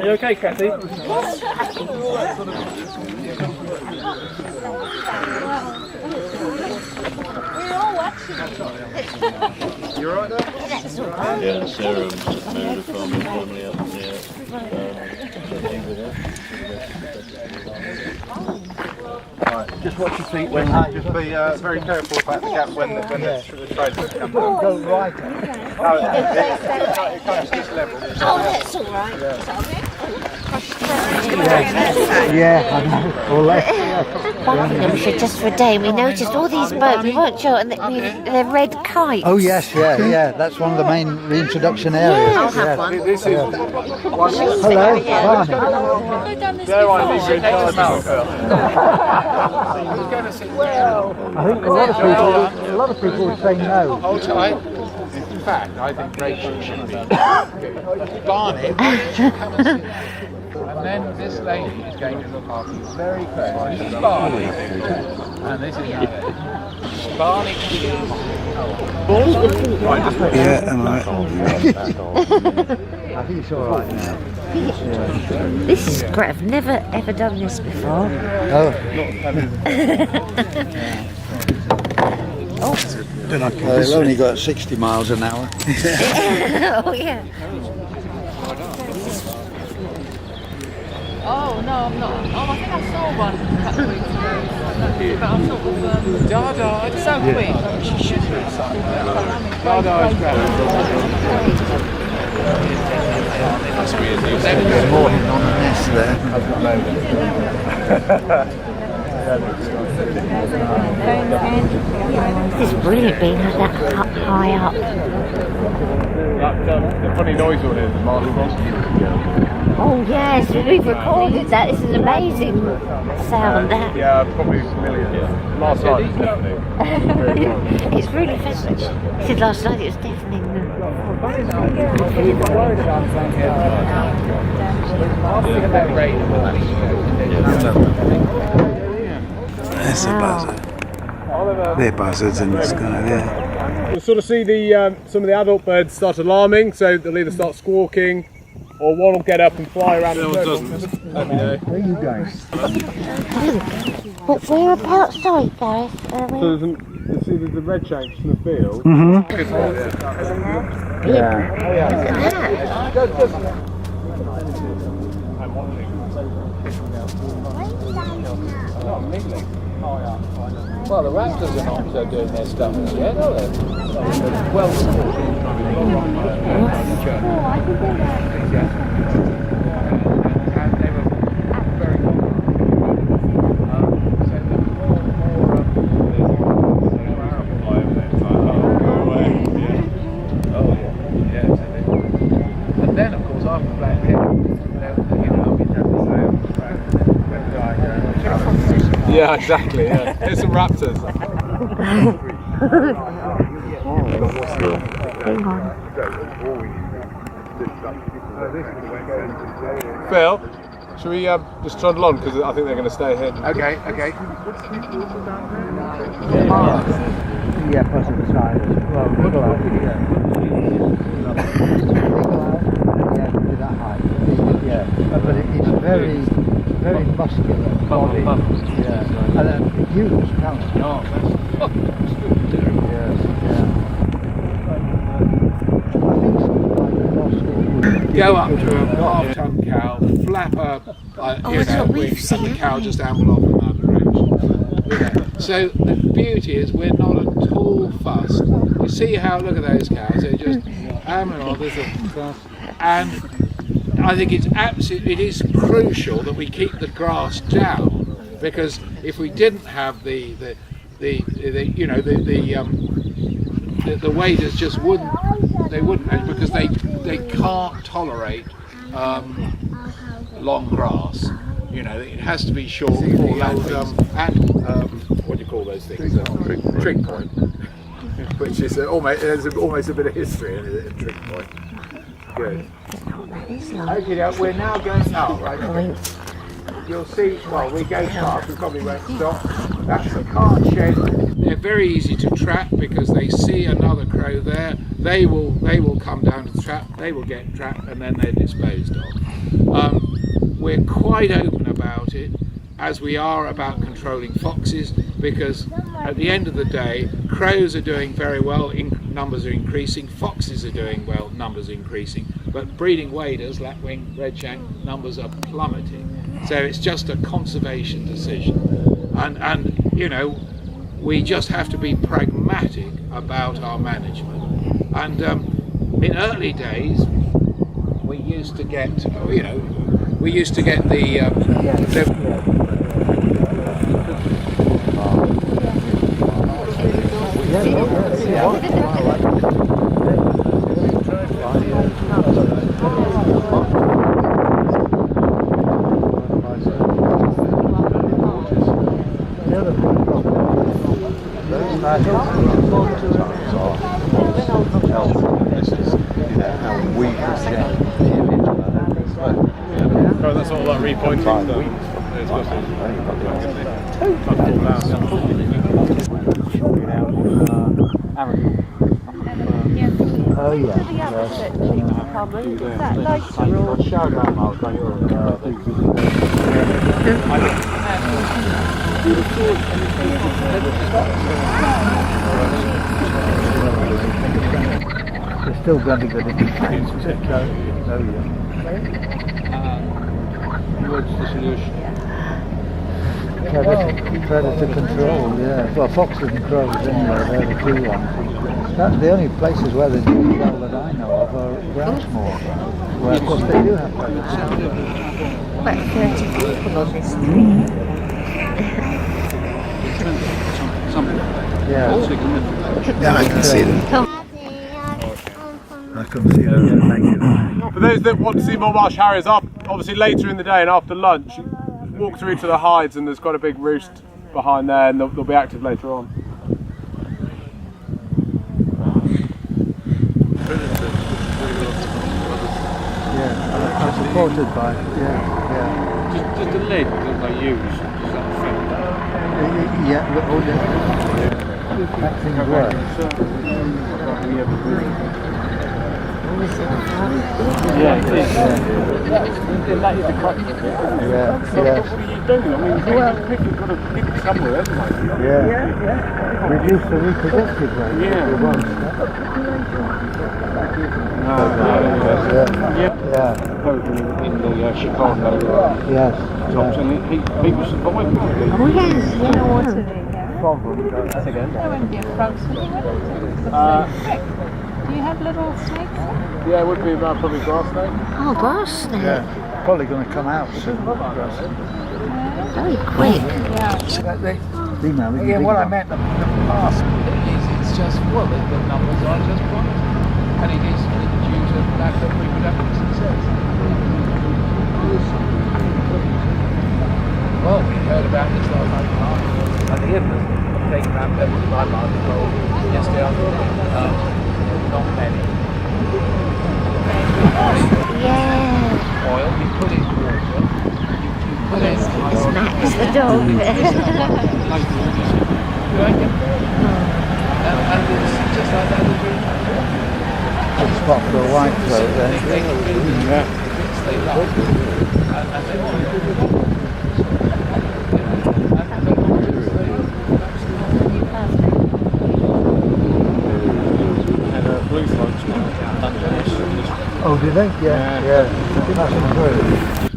Are you okay, Kathy? You alright there? Yeah, Sarah married a farming family up there. Right, just watch your feet when just be very careful about the gap when the trains come down. Go right. No, it comes this level. Oh, that's all right. Yeah, I know. Or less. Buckinghamshire, just for a day, we noticed all these boats, we weren't sure, and they're red kites. Oh yes, yeah. That's one of the main reintroduction areas. I'll have one. This is one. Hello, Barney. There I leave you in charge now, Phil. I think a lot of people would say no. Hold tight. In fact, I think Rachel should be. Barney, why don't you come and sit? And then this lady is going to look after you very close. This is Barney. And this is Barney. Yeah, am I? I think it's all right now. This is great, I've never ever done this before. Oh. They've only got 60 miles an hour. Oh yeah. Oh no, I'm not. Oh, I think I saw one a couple of weeks ago. But I'm sort of Dada, so quick. she should be something. Dada is great. There's more on the nest there. This is brilliant being that high up. The funny noise on it is Marshall. Oh yes, we've recorded that. This is amazing sound. That. Yeah, probably familiar. Last night was deafening. It's really fascinating. He said last night it was deafening. There's a buzzard. They're buzzards in the sky there. You'll sort of see the some of the adult birds start alarming, so they'll either start squawking, or one will get up and fly around. No, it doesn't. Let me know. Where are you going? But whereabouts, sorry Gareth? So you see the red shanks in the field. Well, the raptors are not doing their stuff as yet, are they? Well, and then, of course, after Black Hill, Yeah, exactly. Yeah, here's some raptors. Hang on. Phil, should we just trundle on because I think they're going to stay here. Okay. Yeah, plus the side. Well, wiggle out. Yeah, to that height. Yeah, but it's very muscular body. Yeah, and then huge talent. Go up to a half-ton cow, flap her, and the cow just amble off in that direction. So the beauty is we're not at all fussed. You see how, look at those cows, they're just ambling off, and I think it is crucial that we keep the grass down, because if we didn't have the waders just wouldn't, because they can't tolerate long grass. You know, it has to be short, full, and what do you call those things? Trig point, which is there's almost a bit of history in it. Trig point. Good. Okay, now we're now going up. Right? You'll see. Well, we go past. We probably won't stop. That's the cart shed. They're very easy to trap because they see another crow there. They will come down to the trap. They will get trapped and then they're disposed of. We're quite open about it, as we are about controlling foxes, because at the end of the day, crows are doing very well, numbers are increasing, foxes are doing well, numbers are increasing, but breeding waders, lapwing, redshank, numbers are plummeting. So it's just a conservation decision. And you know, we just have to be pragmatic about our management. And in early days, we used to get, you know, we used to get the Oh, that's all that repointing stuff. Oh yeah. That later or They're still going to be good at What's the solution? predator control, yeah. Well, foxes and crows anyway, they're the key ones. That's the only places where they do well that I know of are Grantsmoor, where of course they do have predators. About 30 people on this street. Yeah. Yeah, I can see them. I couldn't see them. For those that want to see more marsh harriers, obviously later in the day and after lunch, walk through to the hides and there's quite a big roost behind there, and they'll be active later on. Yeah, I'm supported by, yeah. Just the lid that they use, does that affect that? Yeah, that thing works. Yeah, it is. Yeah. That is the crux of it. Yeah, So what are you doing? I mean, you've got to pick it somewhere, haven't you? Yeah. Reduce the reproductive rate. Yeah. Yeah. In the Chicago Yes. tops, and people survive with it. Oh yes, yeah. there wouldn't be a frog swimming, would it? Do you have little snakes? Yeah, it would be about probably grass snake. Oh, grass snake. Yeah. Probably going to come out soon. Very quick. Yeah, what I meant the past. it's just, well, the numbers are just plummeting. And it is due to lack of reproductive success. Well, we heard about this last night at the Iblis, taking around 75 miles of gold yesterday afternoon. Not many. Yeah. Oil, you put it in water, you put it in It's Max the dog. and it's just like that. Good spot for a white throat then. They love. And they want Blue folks, Oh, did they? Yeah. That's improved.